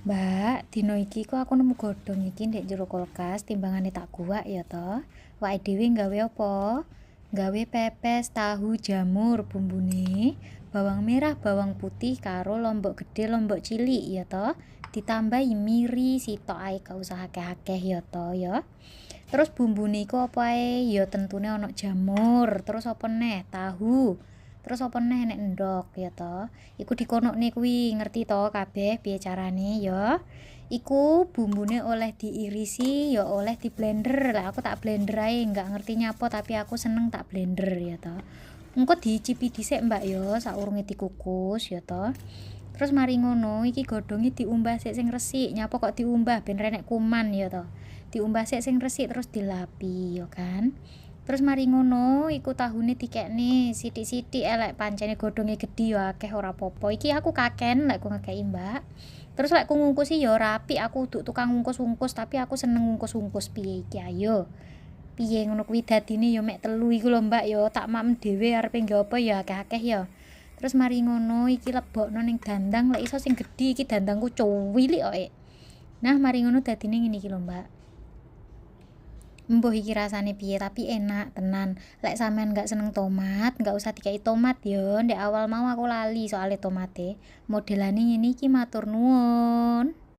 Mbak, dino iki kok aku nemu godhong iki ndek jero kulkas timbangane tak guwak ya toh. Awake dhewe nggawe apa? Nggawe pepes tahu jamur bumbune, bawang merah, bawang putih karo lombok gede, lombok cilik ya toh. Ditambahi miri sitok ae gak usah akeh-akeh ya toh ya. Terus bumbune iku apa ae? Ya tentune ana jamur, terus apa neh? Tahu. Terus apa neh nek endhog ya toh. Iku dikonokne kuwi, ngerti toh kabeh piye carane ya. Iku bumbune oleh diirisi ya oleh di blender. Lah aku tak blender ae, enggak ngerti nyapo tapi aku seneng tak blender ya toh. Engko diicipi dhisik Mbak ya saurunge dikukus ya toh. Terus mari ngono iki godhonge diumbah sik sing resik. Nyapa kok diumbah ben renek kuman ya toh. Diumbah sik sing resik terus dilapi ya kan. Terus mari ngono iku tahune dikekne sithik-sithik elek pancene godhonge gedhi ya akeh ora apa-apa. Iki aku kaken lek ku ngekeki Mbak. Terus lek ku ngungkusi ya rapi, aku duk tukang ngungkus-ungkus tapi aku seneng ngungkus-ungkus piye iki ayo. Piye ngono kuwi dadine ya mek 3 iku lho Mbak ya tak makem dhewe arepe nggawa apa ya akeh-akeh ya. Terus mari ngono iki lebokno ning dandang lek iso sing gedhi iki dandangku cuwilik kok. Nah mari ngono dadine ngene iki lho Mbak. Embuh iki rasane piye tapi enak tenan. Lek sampean gak seneng tomat, gak usah dikai tomat ya. Ndek awal mau aku lali soalnya tomate. Modelane ngene iki matur nuwun.